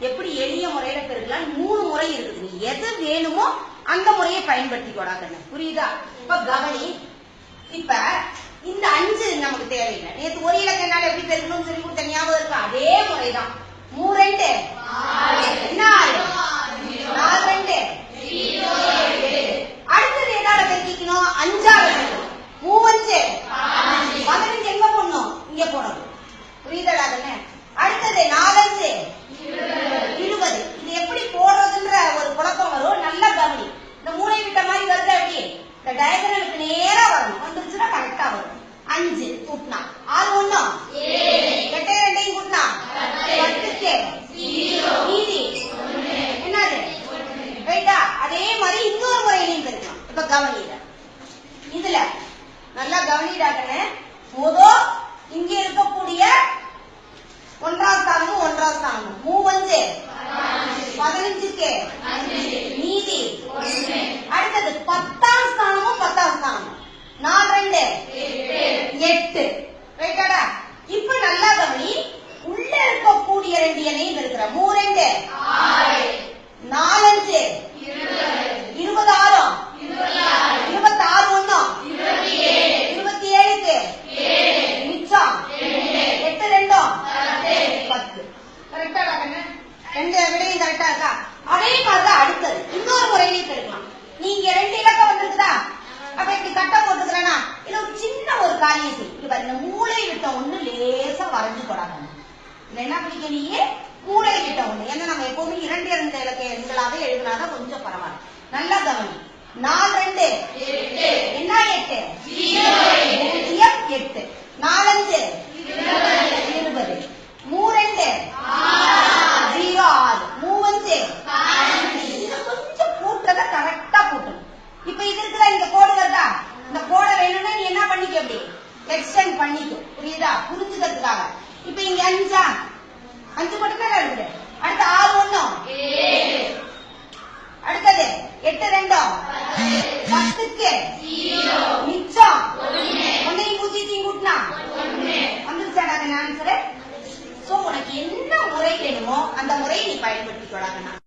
எப்படி எளிய முறையில பெருக்கலாம் 3 முறை இருக்குது. நீ எது வேணுமோ அந்த முறையை பயன்படுத்திக்கோடா கண்ணு. புரியுதா? இப்ப கவனி. இப்ப இந்த 5 நமக்கு தேவையில்லை. நேற்று ஒரு இலக்கனால எப்படி பெருக்கணும்னு சொல்லி கொடுத்த ஞாபகம் இருக்கா? அதே முறைதான். 3 2 என்ன 4 2 அடுத்தது எதால பெருக்கிக்கணும்? 5ஆல 3 5 15 எங்க போடணும்? இங்க போடணும். புரியுதா கண்ணு? அடுத்தது 4 5 20. இது எப்படி போடுறதுன்ற ஒரு குழப்பம் வரும். நல்லா கவனி. இந்த மூளை விட்ட மாதிரி வருது. எப்படி இந்த டயகனலுக்கு நேரா வரணும். வந்துருச்சுன்னா கரெக்டா வரும். 5 கூட்டினா 6 1 8 2 கூட்டினா 10க்கு மீதி என்னது? ரைட்டா? அதே மாதிரி இன்னொரு முறையிலையும் பெருக்கலாம். இப்ப கவனிட இதுல நல்லா கவனிடாக்கன்னு முதல் இங்க இருக்கக்கூடிய 1ஆம் ஸ்தானமும் 1ஆம் ஸ்தானமும் 3 5 15க்கு மீதி அடுத்தது 10ஆம் ஸ்தானமும் 10ஆம் ஸ்தானமும் 4 2 8 ரைட்டாடா? இப்ப நல்லா கவனி. உள்ள இருக்கக்கூடிய 2 எண்ணையும் இருக்கிற 3 2 4 5 26 26 1 27க்கு மிச்சம் 8 2 10. கரெக்டாடா கண்ணு? 2 விடையும் கரெக்டா இருக்கா? அதே மாதிரிதான் அடுத்தது இன்னொரு முறையிலையும் பெருக்கலாம். நீங்க 2 இலக்கம் வந்திருக்குதா? அப்ப இப்படி கட்ட போட்டுக்கிறேன்னா இல்ல ஒரு சின்ன ஒரு காரியம் செய். இது பாருங்க, மூளை விட்ட ஒண்ணு லேசா வரைஞ்சு போடாங்க. இல்ல என்ன பண்ணிக்க நீயே மூளை விட்ட ஒண்ணு. ஏன்னா நம்ம எப்பவுமே 2 2 இலக்க எண்களாவே எழுதினாதான் கொஞ்சம் பரவாயில்ல. நல்லா கவனி. 4 2 என்ன 8 8 4 5 20 3 2 0 6 3 கொஞ்சம் கூட்டத கரெக்டா கூட்டணும். இப்ப இது இருக்கிற இந்த கோடு வருதா? இந்த கோடை வேணும்னா நீ என்ன பண்ணிக்க? அப்படி எக்ஸ்டெண்ட் பண்ணிக்க. புரியுதா? புரிஞ்சுக்கிறதுக்காக. இப்ப இங்க 5 மட்டும் தான் இருக்குது. அடுத்து 6 1 அடுத்தது 8 2 10க்கு மிச்சம் 1 பூஜ்ஜியத்தையும் கூட்டினா வந்துருச்சாடா ஆன்சர். சோ உனக்கு என்ன முறை வேணுமோ அந்த முறையை நீ பயன்படுத்திக்கொள்ளாங்க.